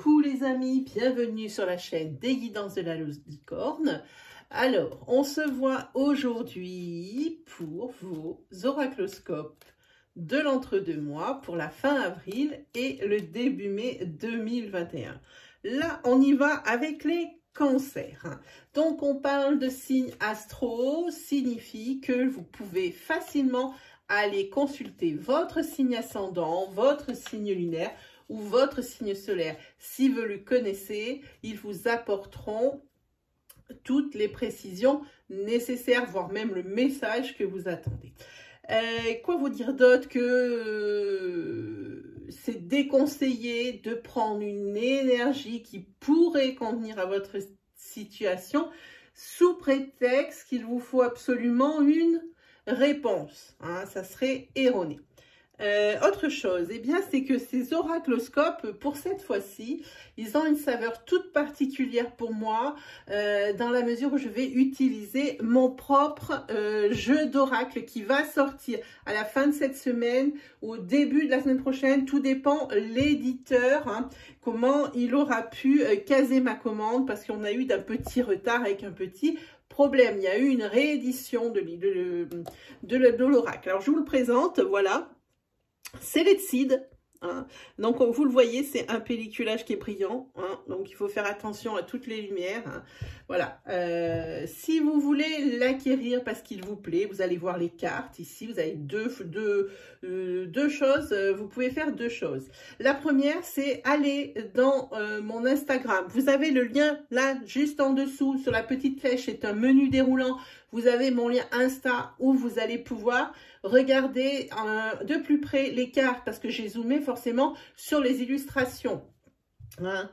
Coucou les amis, bienvenue sur la chaîne des guidances de la licorne. Alors, on se voit aujourd'hui pour vos oracloscopes de l'entre-deux-mois pour la fin avril et le début mai 2021. Là, on y va avec les cancers. Donc, on parle de signes astro, signifie que vous pouvez facilement aller consulter votre signe ascendant, votre signe lunaire ou votre signe solaire. Si vous le connaissez, ils vous apporteront toutes les précisions nécessaires, voire même le message que vous attendez. Quoi vous dire d'autre que c'est déconseillé de prendre une énergie qui pourrait convenir à votre situation sous prétexte qu'il vous faut absolument une réponse. Hein, ça serait erroné. Autre chose, eh bien, c'est que ces oracloscopes, pour cette fois-ci, ils ont une saveur toute particulière pour moi, dans la mesure où je vais utiliser mon propre jeu d'oracle qui va sortir à la fin de cette semaine ou au début de la semaine prochaine. Tout dépend l'éditeur, hein, comment il aura pu caser ma commande, parce qu'on a eu d'un petit retard avec un petit problème. Il y a eu une réédition de l'oracle. Alors, je vous le présente, voilà. C'est l'Etsid, hein. Donc vous le voyez, c'est un pelliculage qui est brillant, hein. Donc il faut faire attention à toutes les lumières, hein. Voilà, si vous voulez l'acquérir parce qu'il vous plaît, vous allez voir les cartes ici, vous avez deux choses, vous pouvez faire deux choses. La première, c'est aller dans mon Instagram, vous avez le lien là juste en dessous sur la petite flèche, c'est un menu déroulant. Vous avez mon lien Insta où vous allez pouvoir regarder de plus près les cartes parce que j'ai zoomé forcément sur les illustrations. Hein.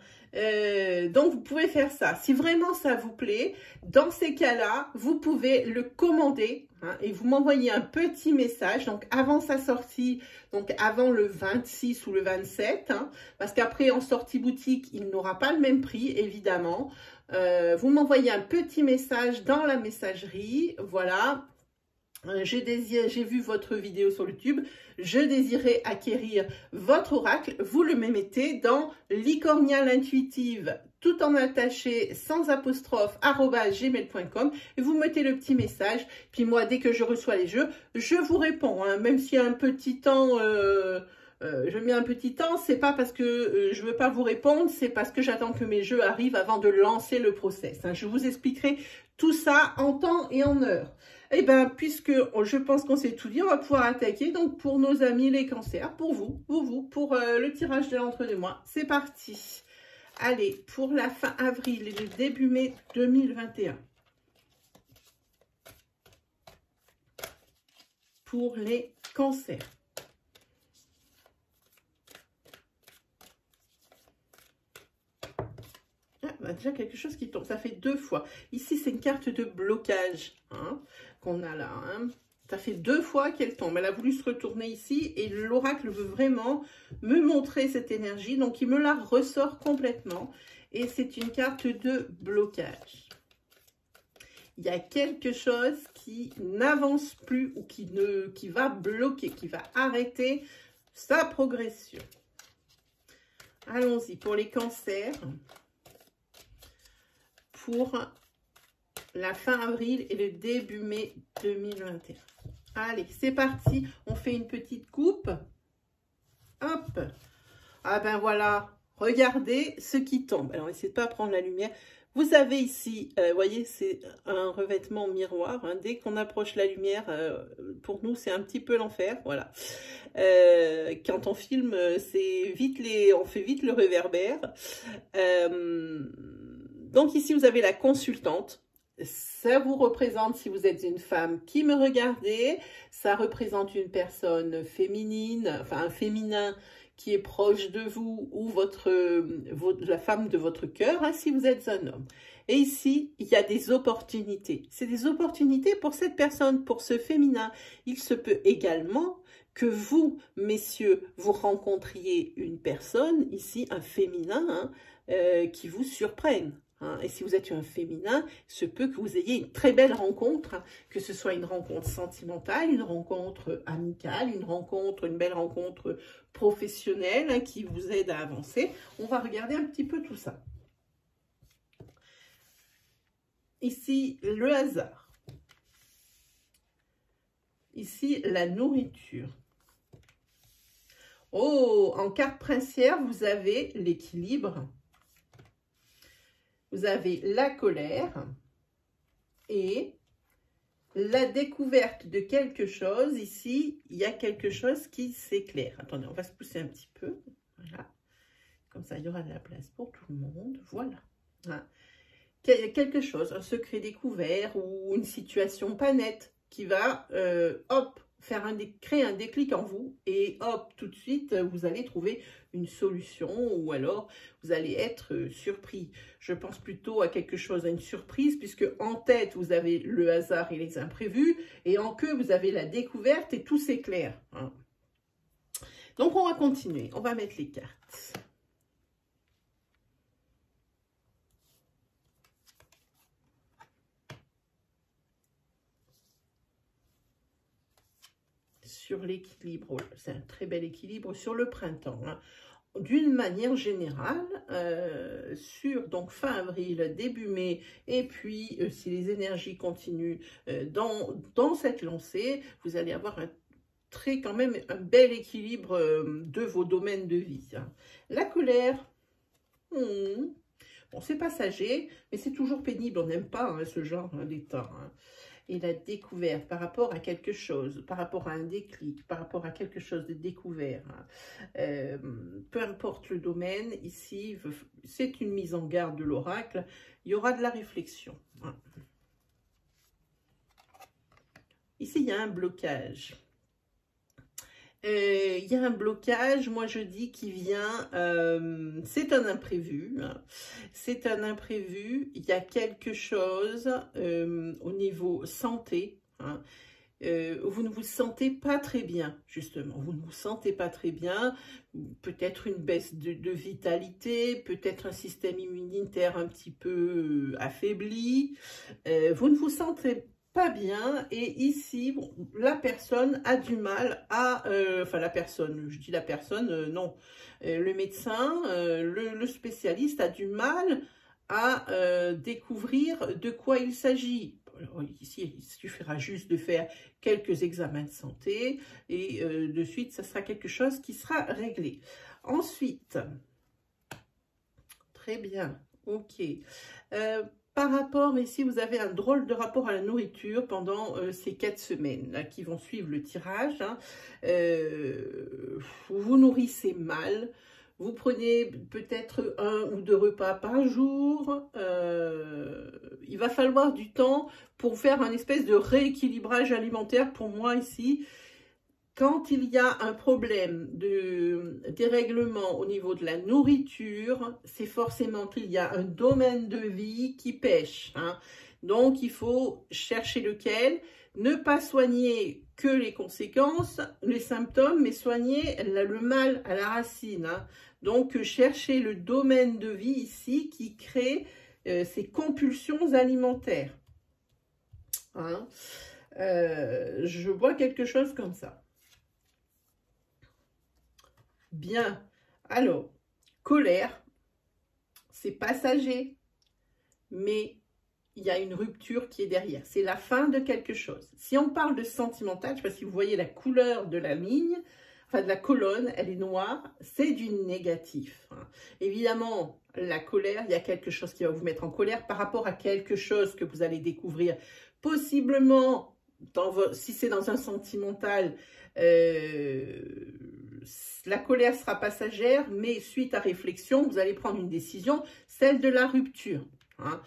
Donc, vous pouvez faire ça. Si vraiment ça vous plaît, dans ces cas-là, vous pouvez le commander, hein, et vous m'envoyez un petit message. Donc, avant sa sortie, donc avant le 26 ou le 27, hein, parce qu'après, en sortie boutique, il n'aura pas le même prix, évidemment. Vous m'envoyez un petit message dans la messagerie, voilà. J'ai vu votre vidéo sur YouTube, je désirais acquérir votre oracle, vous le mettez dans licorniale intuitive, tout en attaché, sans apostrophe, @gmail.com, et vous mettez le petit message, puis moi, dès que je reçois les jeux, je vous réponds, hein, même s'il y a un petit temps... je mets un petit temps, c'est pas parce que je veux pas vous répondre, c'est parce que j'attends que mes jeux arrivent avant de lancer le process. Hein. Je vous expliquerai tout ça en temps et en heure. Eh bien, puisque je pense qu'on s'est tout dit, on va pouvoir attaquer. Donc, pour nos amis les cancers, pour vous, pour le tirage de l'entre-deux-mois, c'est parti. Allez, pour la fin avril et le début mai 2021. Pour les cancers. Déjà quelque chose qui tombe, ça fait deux fois. Ici, c'est une carte de blocage, hein, qu'on a là. Hein. Ça fait deux fois qu'elle tombe. Elle a voulu se retourner ici et l'oracle veut vraiment me montrer cette énergie. Donc, il me la ressort complètement. Et c'est une carte de blocage. Il y a quelque chose qui n'avance plus ou qui va bloquer, qui va arrêter sa progression. Allons-y pour les cancers. Pour la fin avril et le début mai 2021. Allez, c'est parti. On fait une petite coupe. Hop. Ah ben voilà. Regardez ce qui tombe. Alors, n'essayez pas à prendre la lumière. Vous avez ici, vous voyez, c'est un revêtement miroir. Hein. Dès qu'on approche la lumière, pour nous, c'est un petit peu l'enfer. Voilà. Quand on filme, on fait vite le réverbère. Donc ici, vous avez la consultante. Ça vous représente, si vous êtes une femme qui me regardez, ça représente une personne féminine, enfin un féminin qui est proche de vous ou la femme de votre cœur, hein, si vous êtes un homme. Et ici, il y a des opportunités. C'est des opportunités pour cette personne, pour ce féminin. Il se peut également que vous, messieurs, vous rencontriez une personne, ici un féminin, hein, qui vous surprenne. Hein. Et si vous êtes un féminin, il se peut que vous ayez une très belle rencontre, hein, que ce soit une rencontre sentimentale, une rencontre amicale, une belle rencontre professionnelle, hein, qui vous aide à avancer. On va regarder un petit peu tout ça. Ici, le hasard. Ici, la nourriture. Oh, en carte princière, vous avez l'équilibre. Vous avez la colère et la découverte de quelque chose. Ici, il y a quelque chose qui s'éclaire. Attendez, on va se pousser un petit peu. Voilà. Comme ça, il y aura de la place pour tout le monde. Voilà. Hein. Quelque chose, un secret découvert ou une situation pas nette qui va, hop, créer un déclic en vous et hop, tout de suite, vous allez trouver une solution ou alors vous allez être surpris. Je pense plutôt à quelque chose, à une surprise, puisque en tête, vous avez le hasard et les imprévus et en queue, vous avez la découverte et tout s'éclaire. Hein. Donc, on va continuer. On va mettre les cartes. Sur l'équilibre, c'est un très bel équilibre sur le printemps. Hein. D'une manière générale, sur donc fin avril, début mai, et puis si les énergies continuent dans cette lancée, vous allez avoir quand même un bel équilibre de vos domaines de vie. Hein. La colère, bon, c'est passager, mais c'est toujours pénible, on n'aime pas hein, ce genre d'état. Hein. Et la découverte par rapport à quelque chose, par rapport à un déclic, par rapport à quelque chose de découvert. Hein. Peu importe le domaine, ici, c'est une mise en garde de l'oracle. Il y aura de la réflexion. Hein. Ici, il y a un blocage. Il y a un blocage, moi je dis, qui vient, c'est un imprévu, hein. C'est un imprévu, il y a quelque chose au niveau santé, hein. Vous ne vous sentez pas très bien, justement, vous ne vous sentez pas très bien, peut-être une baisse de vitalité, peut-être un système immunitaire un petit peu affaibli, vous ne vous sentez pas bien, et ici, bon, la personne a du mal à, enfin la personne, je dis la personne, non, le médecin, le spécialiste a du mal à découvrir de quoi il s'agit. Ici, il suffira juste de faire quelques examens de santé, et de suite, ça sera quelque chose qui sera réglé. Ensuite, très bien, ok. Par rapport, ici, vous avez un drôle de rapport à la nourriture pendant ces 4 semaines là, qui vont suivre le tirage. Hein. Vous nourrissez mal. Vous prenez peut-être 1 ou 2 repas par jour. Il va falloir du temps pour faire un espèce de rééquilibrage alimentaire pour moi ici. Quand il y a un problème de dérèglement au niveau de la nourriture, c'est forcément qu'il y a un domaine de vie qui pêche. Hein. Donc, il faut chercher lequel, ne pas soigner que les conséquences, les symptômes, mais soigner le mal à la racine. Hein. Donc, chercher le domaine de vie ici qui crée ces compulsions alimentaires. Hein. Je vois quelque chose comme ça. Bien, alors, colère, c'est passager, mais il y a une rupture qui est derrière. C'est la fin de quelque chose. Si on parle de sentimental, je ne sais pas si vous voyez la couleur de la ligne, enfin de la colonne, elle est noire, c'est du négatif. Hein. Évidemment, la colère, il y a quelque chose qui va vous mettre en colère par rapport à quelque chose que vous allez découvrir. Possiblement, si c'est dans un sentimental, la colère sera passagère, mais suite à réflexion, vous allez prendre une décision, celle de la rupture. Hein.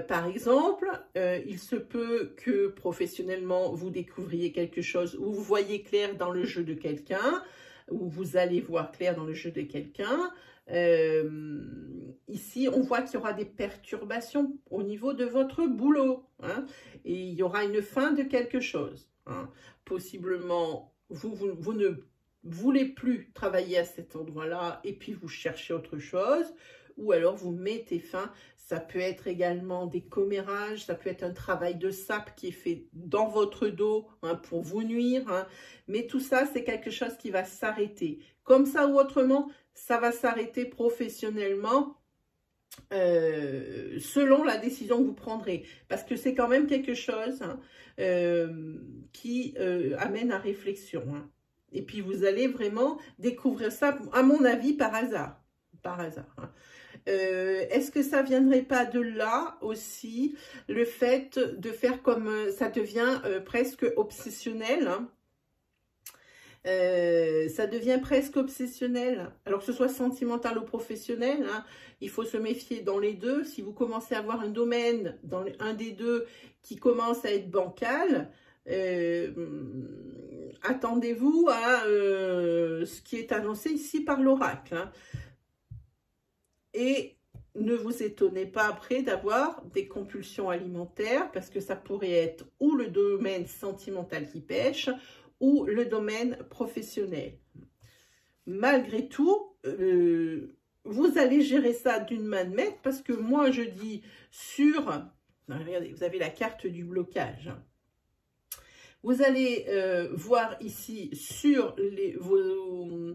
Par exemple, il se peut que professionnellement, vous découvriez quelque chose où vous voyez clair dans le jeu de quelqu'un, où vous allez voir clair dans le jeu de quelqu'un. Ici, on voit qu'il y aura des perturbations au niveau de votre boulot. Hein, et il y aura une fin de quelque chose. Hein. Possiblement, vous ne voulez plus travailler à cet endroit-là et puis vous cherchez autre chose, ou alors vous mettez fin. Ça peut être également des commérages, ça peut être un travail de sape qui est fait dans votre dos hein, pour vous nuire. Hein. Mais tout ça, c'est quelque chose qui va s'arrêter. Comme ça ou autrement, ça va s'arrêter professionnellement selon la décision que vous prendrez. Parce que c'est quand même quelque chose hein, qui amène à réflexion. Hein. Et puis, vous allez vraiment découvrir ça, à mon avis, par hasard. Par hasard. Hein. Est-ce que ça viendrait pas de là aussi, le fait de faire comme ça devient presque obsessionnel hein. Ça devient presque obsessionnel, alors que ce soit sentimental ou professionnel, hein, il faut se méfier dans les deux. Si vous commencez à avoir un domaine, dans un des deux, qui commence à être bancal, attendez-vous à ce qui est annoncé ici par l'oracle. Hein. Et ne vous étonnez pas après d'avoir des compulsions alimentaires, parce que ça pourrait être ou le domaine sentimental qui pêche, ou le domaine professionnel. Malgré tout, vous allez gérer ça d'une main de maître, parce que moi je dis sur, regardez, vous avez la carte du blocage. Vous allez voir ici sur vos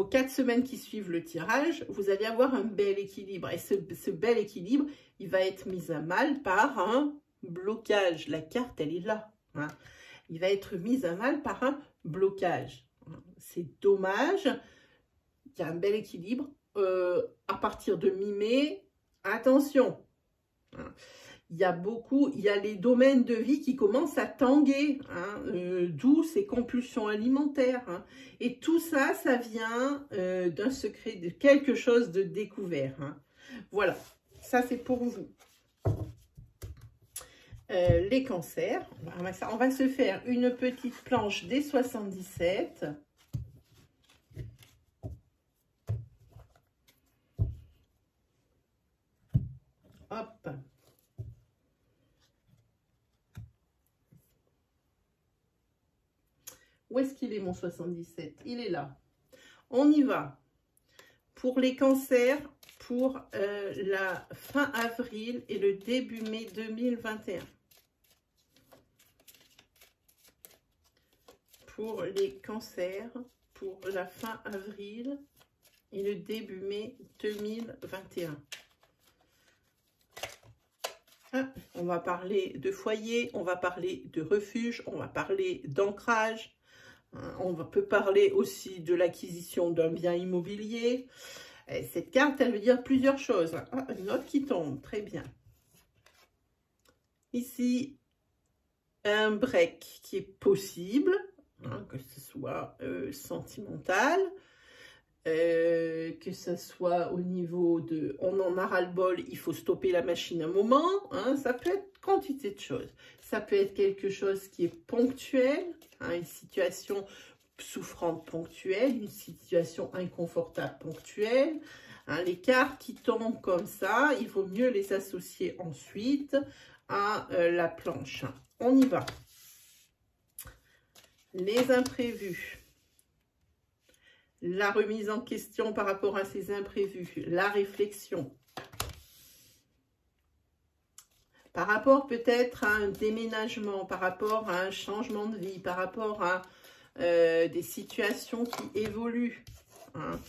4 semaines qui suivent le tirage, vous allez avoir un bel équilibre. Et ce bel équilibre, il va être mis à mal par un blocage. La carte, elle est là. Hein. Il va être mis à mal par un blocage. C'est dommage. Il y a un bel équilibre. À partir de mi-mai, attention. Il y a les domaines de vie qui commencent à tanguer, hein, d'où ces compulsions alimentaires. Hein. Et tout ça, ça vient d'un secret, de quelque chose de découvert. Hein. Voilà, ça c'est pour vous. Les cancers, on va se faire une petite planche des 77. Hop. Où est-ce qu'il est mon 77? Il est là. On y va. Pour les cancers, pour la fin avril et le début mai 2021. Pour les cancers, pour la fin avril et le début mai 2021. Ah, on va parler de foyer, on va parler de refuge, on va parler d'ancrage. On peut parler aussi de l'acquisition d'un bien immobilier. Et cette carte, elle veut dire plusieurs choses. Ah, une autre qui tombe, très bien. Ici, un break qui est possible, hein, que ce soit sentimental, que ce soit au niveau de on en a ras-le-bol, il faut stopper la machine un moment. Hein, ça peut être quantité de choses. Ça peut être quelque chose qui est ponctuel, hein, une situation souffrante ponctuelle, une situation inconfortable ponctuelle. Hein, les cartes qui tombent comme ça, il vaut mieux les associer ensuite à la planche. On y va. Les imprévus. La remise en question par rapport à ces imprévus. La réflexion. Par rapport peut-être à un déménagement, par rapport à un changement de vie, par rapport à des situations qui évoluent. Hein.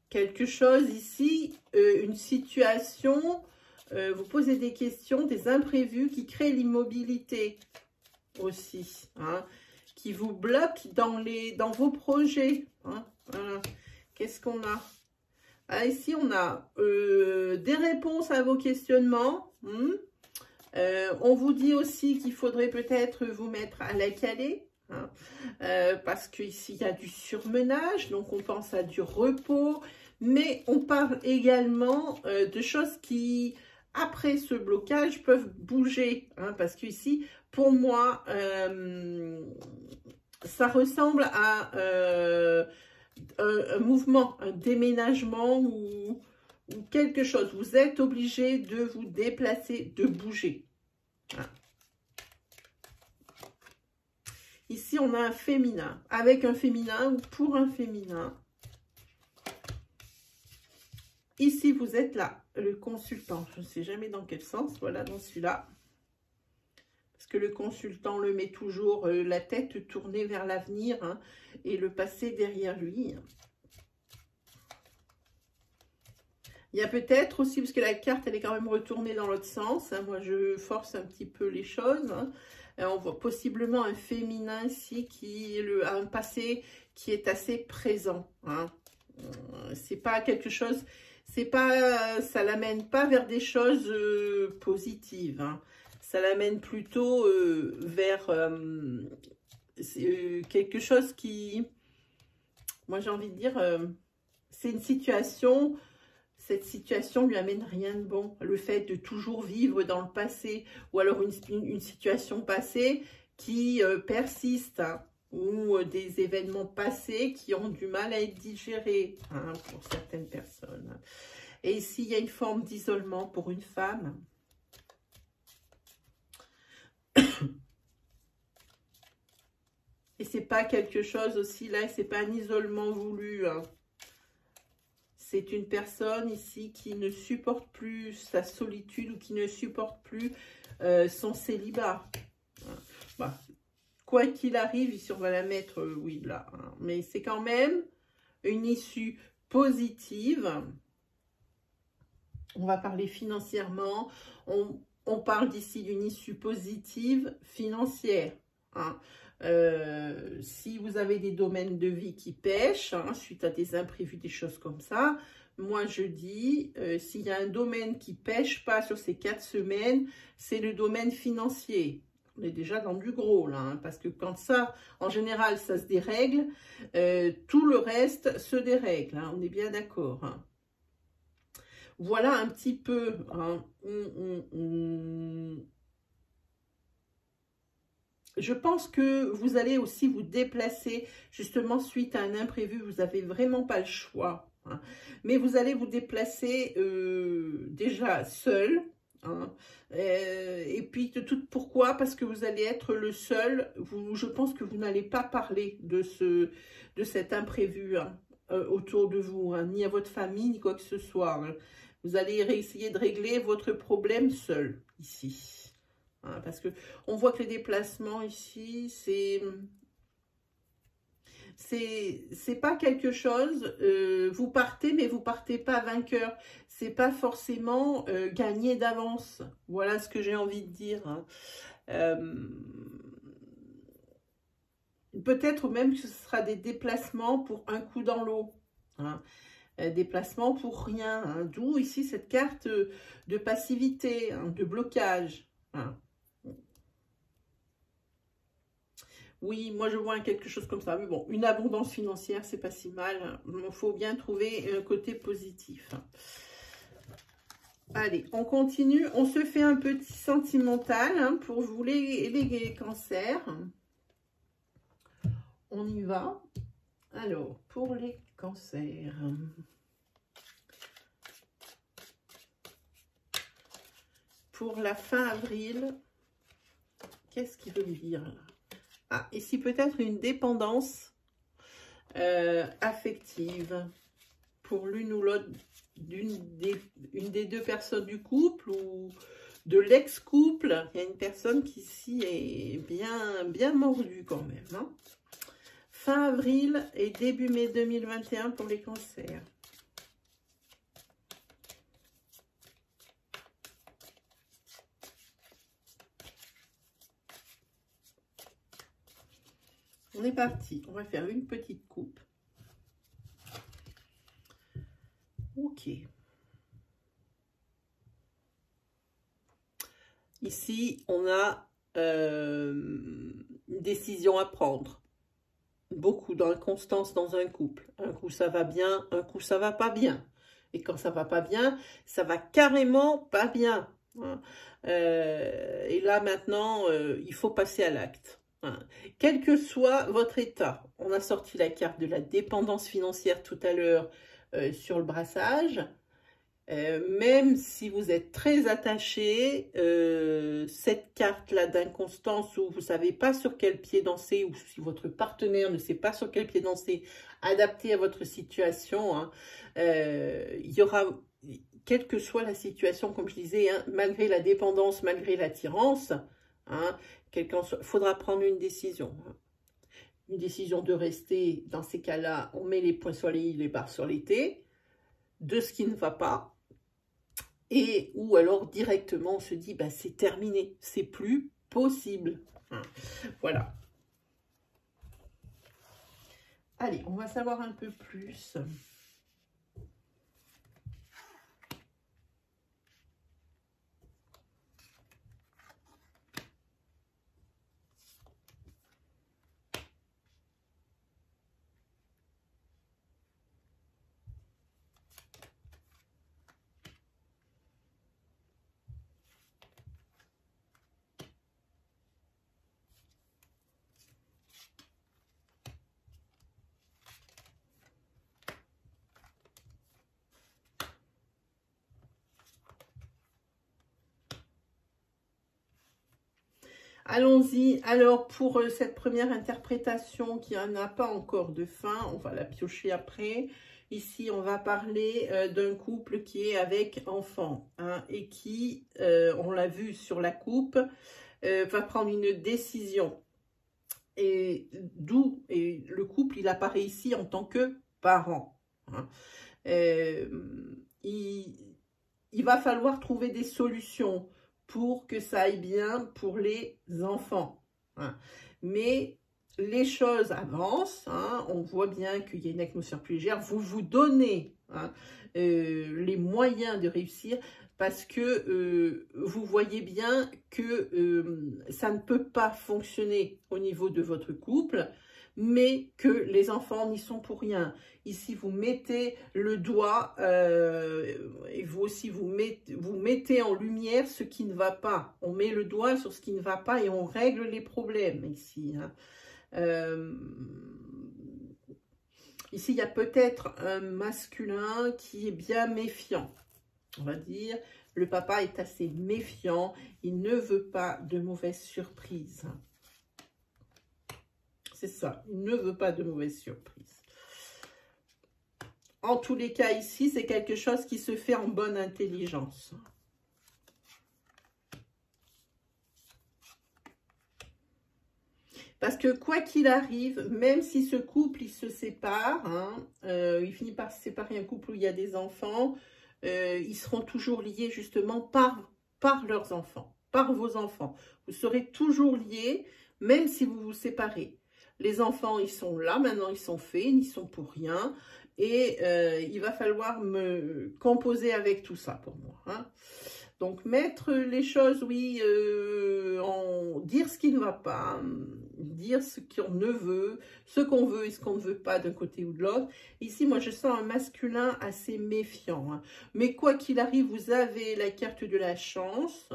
Quelque chose ici, une situation, vous posez des questions, des imprévus qui créent l'immobilité aussi, hein, qui vous bloquent dans vos projets. Hein. Voilà. Qu'est-ce qu'on a? Ah, ici, on a des réponses à vos questionnements. On vous dit aussi qu'il faudrait peut-être vous mettre à la calée. Hein, parce qu'ici, il y a du surmenage. Donc, on pense à du repos. Mais on parle également de choses qui, après ce blocage, peuvent bouger. Hein, parce qu'ici, pour moi, ça ressemble à un mouvement, un déménagement ou quelque chose. Vous êtes obligé de vous déplacer, de bouger. Hein. Ici, on a un féminin, avec un féminin ou pour un féminin. Ici, vous êtes là, le consultant. Je ne sais jamais dans quel sens, voilà, dans celui-là. Parce que le consultant le met toujours la tête tournée vers l'avenir hein, et le passé derrière lui. Il y a peut-être aussi, parce que la carte, elle est quand même retournée dans l'autre sens. Hein, moi, je force un petit peu les choses. Hein. On voit possiblement un féminin ici qui a un passé qui est assez présent. Hein. C'est pas quelque chose, c'est pas, ça l'amène pas vers des choses positives. Hein. Ça l'amène plutôt vers quelque chose qui, moi j'ai envie de dire, c'est une situation. Cette situation lui amène rien de bon. Le fait de toujours vivre dans le passé ou alors une situation passée qui persiste hein, ou des événements passés qui ont du mal à être digérés hein, pour certaines personnes. Et ici, il y a une forme d'isolement pour une femme. Et c'est pas quelque chose aussi là, c'est pas un isolement voulu. Hein. C'est une personne ici qui ne supporte plus sa solitude ou qui ne supporte plus son célibat. Bah, quoi qu'il arrive, ici on va la mettre, oui, là. Hein. Mais c'est quand même une issue positive. On va parler financièrement. On parle d'ici d'une issue positive financière. Hein. Si vous avez des domaines de vie qui pêchent, hein, suite à des imprévus, des choses comme ça, moi je dis, s'il y a un domaine qui pêche pas sur ces 4 semaines, c'est le domaine financier. On est déjà dans du gros là, hein, parce que quand ça, en général, ça se dérègle, tout le reste se dérègle, hein, on est bien d'accord. Hein. Voilà un petit peu... Hein, Je pense que vous allez aussi vous déplacer, justement, suite à un imprévu. Vous n'avez vraiment pas le choix. Hein. Mais vous allez vous déplacer déjà seul. Hein. Et puis, pourquoi? Parce que vous allez être le seul. Je pense que vous n'allez pas parler de cet imprévu hein, autour de vous, hein, ni à votre famille, ni quoi que ce soit. Hein. Vous allez essayer de régler votre problème seul, ici. Hein, parce que on voit que les déplacements ici, c'est pas quelque chose, vous partez, mais vous partez pas vainqueur. C'est pas forcément gagné d'avance. Voilà ce que j'ai envie de dire. Hein. Peut-être même que ce sera des déplacements pour un coup dans l'eau. Hein. Déplacements pour rien. Hein. D'où ici cette carte de passivité, hein, de blocage. Hein. Oui, moi je vois quelque chose comme ça. Mais bon, une abondance financière, c'est pas si mal. Il faut bien trouver un côté positif. Allez, on continue. On se fait un petit sentimental hein, pour vous les cancers. On y va. Alors, pour les cancers. Pour la fin avril, qu'est-ce qu'il veut me dire là? Ah, ici peut-être une dépendance affective pour l'une ou l'autre, une des deux personnes du couple ou de l'ex-couple. Il y a une personne qui ici est bien mordue quand même. Hein. Fin avril et début mai 2021 pour les cancers. On est parti. On va faire une petite coupe. Ok. Ici, on a une décision à prendre. Beaucoup d'inconstance dans un couple. Un coup, ça va bien, un coup, ça va pas bien. Et quand ça va pas bien, ça va carrément pas bien. Hein. Et là, maintenant, il faut passer à l'acte. Hein. Quel que soit votre état, on a sorti la carte de la dépendance financière tout à l'heure sur le brassage. Même si vous êtes très attaché, cette carte-là d'inconstance où vous ne savez pas sur quel pied danser, ou si votre partenaire ne sait pas sur quel pied danser, adapté à votre situation, hein, il y aura, quelle que soit la situation, comme je disais, hein, malgré la dépendance, malgré l'attirance, hein, faudra prendre une décision. Hein. Une décision de rester, dans ces cas-là, on met les points sur les i, les barres sur les t, de ce qui ne va pas, et ou alors directement on se dit bah, c'est terminé, c'est plus possible. Voilà. Allez, on va savoir un peu plus. Allons-y. Alors, pour cette première interprétation qui n'a pas encore de fin, on va la piocher après. Ici, on va parler d'un couple qui est avec enfant, hein, et qui, on l'a vu sur la coupe, va prendre une décision. Et d'où le couple, il apparaît ici en tant que parent. Hein. Il va falloir trouver des solutions pour que ça aille bien pour les enfants. Hein. Mais les choses avancent, hein, on voit bien qu'il y a une atmosphère plus légère, vous vous donnez hein, les moyens de réussir parce que vous voyez bien que ça ne peut pas fonctionner au niveau de votre couple, mais que les enfants n'y sont pour rien. Ici, vous mettez le doigt et vous aussi, vous mettez en lumière ce qui ne va pas. On met le doigt sur ce qui ne va pas et on règle les problèmes ici. Hein. Ici, il y a peut-être un masculin qui est bien méfiant. On va dire, le papa est assez méfiant. Il ne veut pas de mauvaises surprises. C'est ça, il ne veut pas de mauvaises surprises. En tous les cas, ici, c'est quelque chose qui se fait en bonne intelligence. Parce que quoi qu'il arrive, même si ce couple, il se sépare, hein, il finit par se séparer un couple où il y a des enfants, ils seront toujours liés justement par leurs enfants, par vos enfants. Vous serez toujours liés, même si vous vous séparez. Les enfants, ils sont là, maintenant ils sont faits, ils n'y sont pour rien. Et il va falloir me composer avec tout ça pour moi. Hein. Donc mettre les choses, oui, dire ce qui ne va pas, dire ce qu'on ne veut, ce qu'on veut et ce qu'on ne veut pas d'un côté ou de l'autre. Ici, moi, je sens un masculin assez méfiant. Hein. Mais quoi qu'il arrive, vous avez la carte de la chance.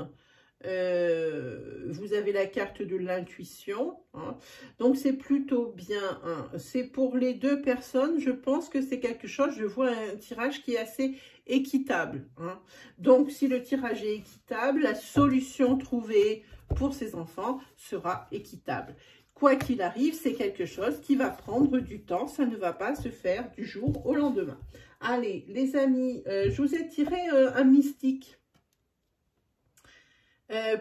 Vous avez la carte de l'intuition, hein. Donc c'est plutôt bien. Hein. C'est pour les deux personnes, je pense que c'est quelque chose, je vois un tirage qui est assez équitable. Hein. Donc si le tirage est équitable, la solution trouvée pour ces enfants sera équitable. Quoi qu'il arrive, c'est quelque chose qui va prendre du temps, ça ne va pas se faire du jour au lendemain. Allez, les amis, je vous ai tiré un mystique.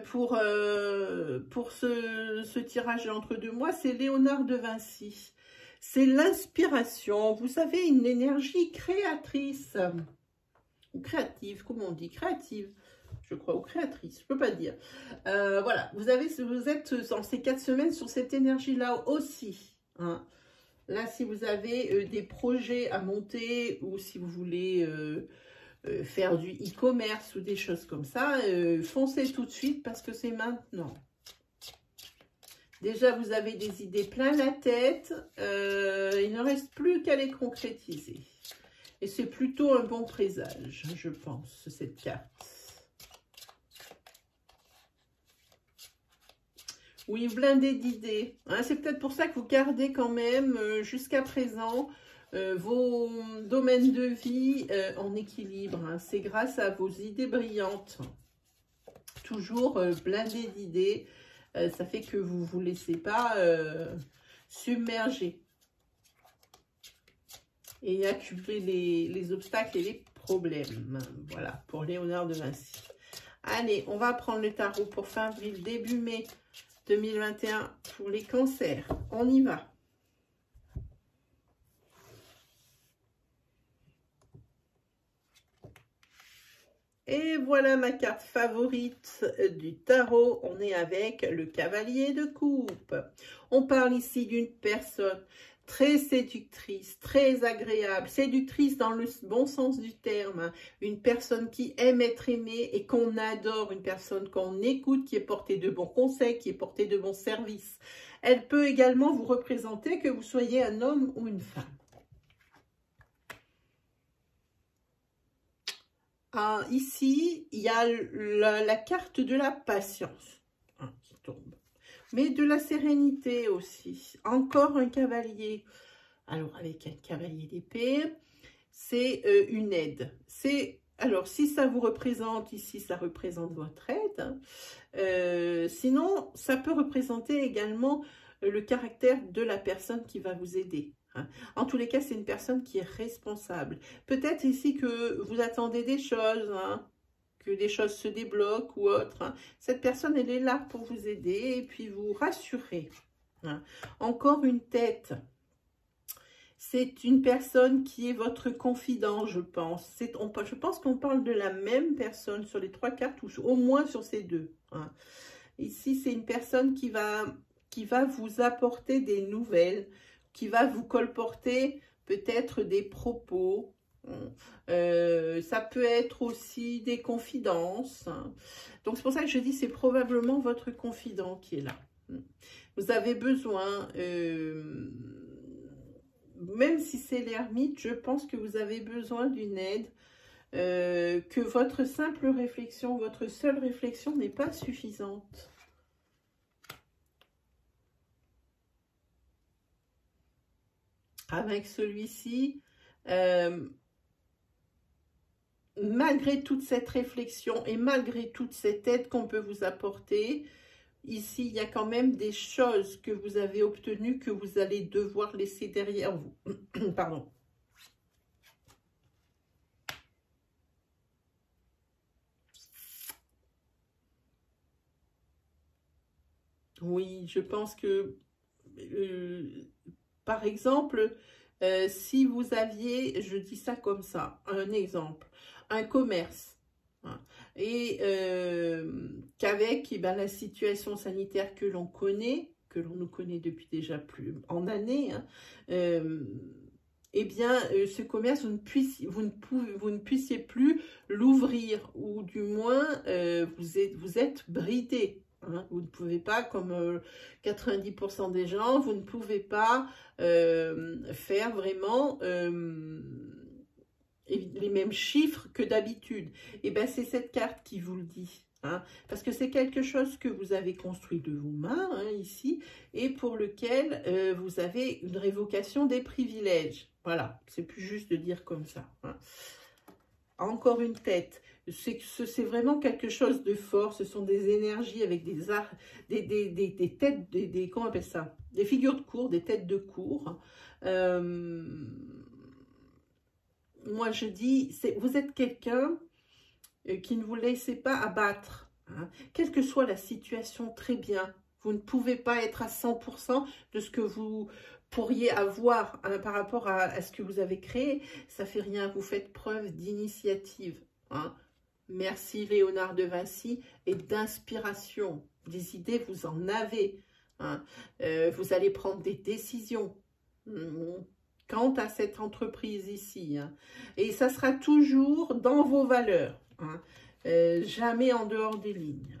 Pour ce tirage entre deux mois, c'est Léonard de Vinci. C'est l'inspiration, vous savez, une énergie créatrice, ou créative, comment on dit, créative, je crois, ou créatrice, je ne peux pas dire. Voilà, vous êtes dans ces 4 semaines sur cette énergie-là aussi. Hein. Là, si vous avez des projets à monter, ou si vous voulez... faire du e-commerce ou des choses comme ça, foncez tout de suite parce que c'est maintenant. Déjà, vous avez des idées plein la tête, il ne reste plus qu'à les concrétiser. Et c'est plutôt un bon présage, je pense, cette carte. Oui, blindé d'idées. Hein, c'est peut-être pour ça que vous gardez quand même, jusqu'à présent, vos domaines de vie en équilibre. Hein. C'est grâce à vos idées brillantes. Toujours blindé d'idées. Ça fait que vous ne vous laissez pas submerger et accumuler les obstacles et les problèmes. Voilà, pour Léonard de Vinci. Allez, on va prendre le tarot pour fin avril, début mai 2021 pour les cancers. On y va. Et voilà ma carte favorite du tarot. On est avec le cavalier de coupe. On parle ici d'une personne très séductrice, très agréable, séductrice dans le bon sens du terme, hein. Une personne qui aime être aimée et qu'on adore, une personne qu'on écoute, qui est portée de bons conseils, qui est portée de bons services. Elle peut également vous représenter que vous soyez un homme ou une femme. Ah, ici, il y a la carte de la patience, hein, qui tombe. Mais de la sérénité aussi. Encore un cavalier. Alors, avec un cavalier d'épée, c'est une aide. Alors, si ça vous représente ici, ça représente votre aide. Sinon, ça peut représenter également le caractère de la personne qui va vous aider. Hein. En tous les cas, c'est une personne qui est responsable. Peut-être ici que vous attendez des choses, hein, que des choses se débloquent ou autre. Hein. Cette personne, elle est là pour vous aider et puis vous rassurer. Hein. Encore une tête. C'est une personne qui est votre confident, je pense. Je pense qu'on parle de la même personne sur les 3 cartes, ou au moins sur ces 2. Hein. Ici, c'est une personne qui va vous apporter des nouvelles, qui va vous colporter peut-être des propos. Ça peut être aussi des confidences. Hein. Donc, c'est pour ça que je dis c'est probablement votre confident qui est là. Vous avez besoin... même si c'est l'ermite, je pense que vous avez besoin d'une aide, que votre simple réflexion, votre seule réflexion n'est pas suffisante. Avec celui-ci, malgré toute cette réflexion et malgré toute cette aide qu'on peut vous apporter, ici, il y a quand même des choses que vous avez obtenues que vous allez devoir laisser derrière vous. Pardon. Oui, je pense que, par exemple, si vous aviez, je dis ça comme ça, un exemple, un commerce, hein, et qu'avec la situation sanitaire que l'on connaît, que l'on nous connaît depuis déjà plus en années, hein, eh bien, ce commerce, vous ne puissiez plus l'ouvrir, ou du moins, vous êtes bridé. Hein, vous ne pouvez pas, comme 90% des gens, vous ne pouvez pas faire vraiment les mêmes chiffres que d'habitude. Et bien, c'est cette carte qui vous le dit. Hein, parce que c'est quelque chose que vous avez construit de vos mains, hein, ici, et pour lequel vous avez une révocation des privilèges. Voilà, c'est plus juste de dire comme ça. Hein. Encore une tête. C'est vraiment quelque chose de fort. Ce sont des énergies avec des têtes, comment on appelle ça? Des figures de cour, des têtes de cour. Moi, je dis, vous êtes quelqu'un qui ne vous laissez pas abattre. Hein. Quelle que soit la situation, très bien. Vous ne pouvez pas être à 100% de ce que vous pourriez avoir, hein, par rapport à ce que vous avez créé. Ça fait rien, vous faites preuve d'initiative. Hein. Merci Léonard de Vinci, et d'inspiration. Des idées, vous en avez. Hein. Vous allez prendre des décisions quant à cette entreprise ici. Hein. Et ça sera toujours dans vos valeurs. Hein. Jamais en dehors des lignes.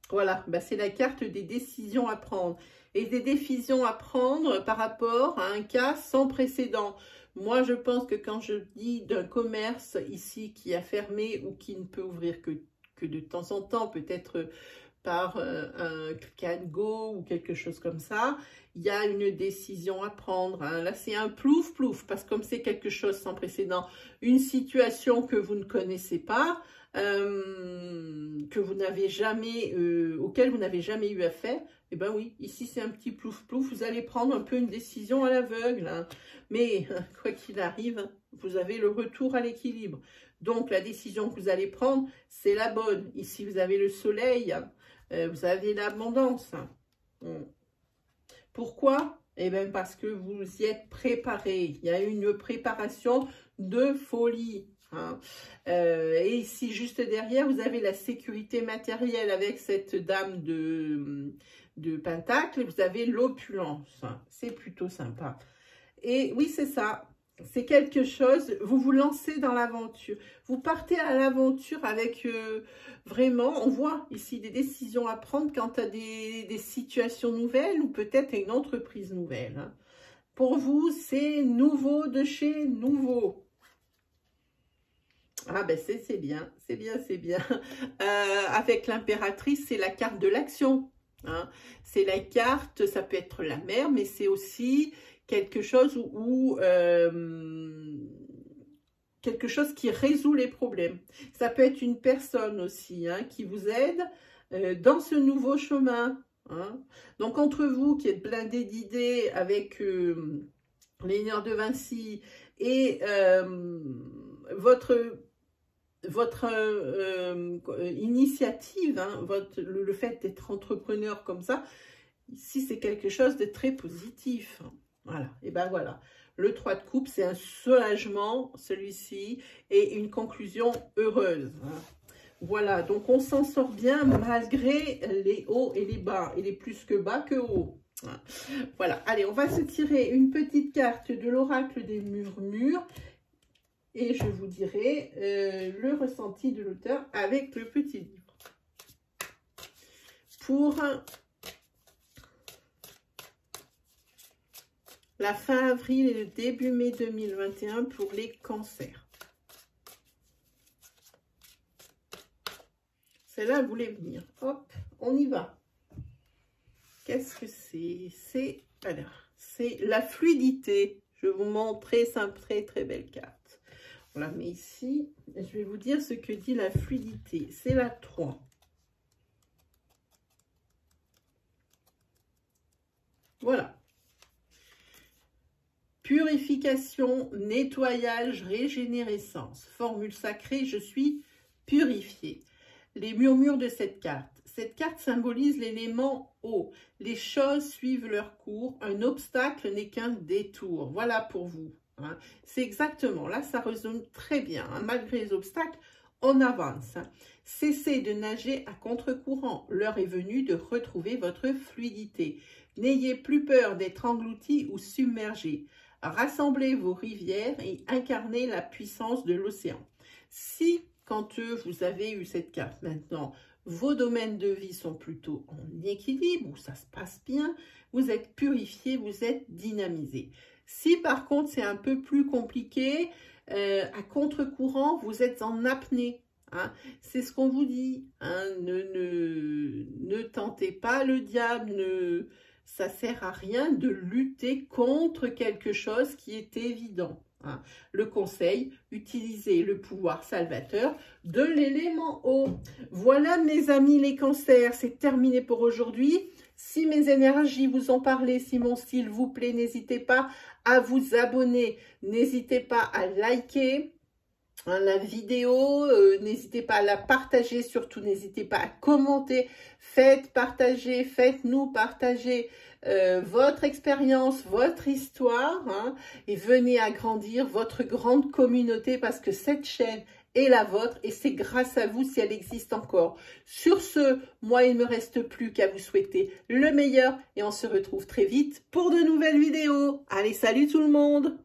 Voilà, c'est la carte des décisions à prendre. Et des décisions à prendre par rapport à un cas sans précédent. Moi, je pense que quand je dis d'un commerce ici qui a fermé ou qui ne peut ouvrir que de temps en temps, peut-être par un click and go ou quelque chose comme ça, il y a une décision à prendre. Hein. Là, c'est un plouf-plouf, parce que comme c'est quelque chose sans précédent, une situation que vous ne connaissez pas, que vous n'avez jamais, auquel vous n'avez jamais eu affaire, eh bien oui, ici c'est un petit plouf-plouf, vous allez prendre un peu une décision à l'aveugle. Hein. Mais quoi qu'il arrive, vous avez le retour à l'équilibre. Donc la décision que vous allez prendre, c'est la bonne. Ici, vous avez le soleil, hein. Vous avez l'abondance. Hein. Pourquoi? Eh bien, parce que vous y êtes préparé. Il y a une préparation de folie. Hein. Et ici, juste derrière, vous avez la sécurité matérielle avec cette dame de Pentacle. Vous avez l'opulence. Hein. C'est plutôt sympa. Et oui, c'est ça. C'est quelque chose, vous vous lancez dans l'aventure. Vous partez à l'aventure avec vraiment, on voit ici des décisions à prendre quant à des situations nouvelles ou peut-être une entreprise nouvelle. Hein. Pour vous, c'est nouveau de chez nouveau. Ah ben c'est bien, c'est bien, c'est bien. Avec l'impératrice, c'est la carte de l'action. Hein. C'est la carte, ça peut être la mer, mais c'est aussi quelque chose quelque chose qui résout les problèmes. Ça peut être une personne aussi hein, qui vous aide dans ce nouveau chemin. Hein. Donc entre vous qui êtes blindés d'idées avec l'énergie de Vinci et votre initiative, hein, le fait d'être entrepreneur comme ça, ici c'est quelque chose de très positif. Voilà, et ben voilà. Le 3 de coupe, c'est un soulagement, celui-ci, et une conclusion heureuse. Voilà, donc on s'en sort bien malgré les hauts et les bas, et les plus que bas que hauts. Voilà, allez, on va se tirer une petite carte de l'oracle des murmures, et je vous dirai le ressenti de l'auteur avec le petit livre. Pour la fin avril et le début mai 2021 pour les cancers. Celle-là voulait venir. Hop, on y va. Qu'est-ce que c'est? C'est la fluidité. Je vais vous montrer, c'est une très très belle carte. On la met ici. Je vais vous dire ce que dit la fluidité. C'est la 3. Voilà. Purification, nettoyage, régénérescence. Formule sacrée, je suis purifié. Les murmures de cette carte. Cette carte symbolise l'élément eau. Les choses suivent leur cours. Un obstacle n'est qu'un détour. Voilà pour vous. Hein. C'est exactement, là ça résonne très bien. Hein. Malgré les obstacles, on avance. Hein. Cessez de nager à contre-courant. L'heure est venue de retrouver votre fluidité. N'ayez plus peur d'être englouti ou submergé. Rassemblez vos rivières et incarnez la puissance de l'océan. Si, quand vous avez eu cette carte maintenant, vos domaines de vie sont plutôt en équilibre, où ça se passe bien, vous êtes purifié, vous êtes dynamisé. Si par contre c'est un peu plus compliqué, à contre-courant, vous êtes en apnée. Hein. C'est ce qu'on vous dit. Hein. Ne tentez pas le diable, ça ne sert à rien de lutter contre quelque chose qui est évident. Hein. Le conseil, utilisez le pouvoir salvateur de l'élément eau. Voilà mes amis les cancers, c'est terminé pour aujourd'hui. Si mes énergies vous ont parlé, si mon style vous plaît, n'hésitez pas à vous abonner, n'hésitez pas à liker la vidéo, n'hésitez pas à la partager, surtout n'hésitez pas à commenter, faites partager, faites-nous partager votre expérience, votre histoire, hein, et venez agrandir votre grande communauté parce que cette chaîne est la vôtre et c'est grâce à vous si elle existe encore. Sur ce, moi il ne me reste plus qu'à vous souhaiter le meilleur et on se retrouve très vite pour de nouvelles vidéos. Allez, salut tout le monde!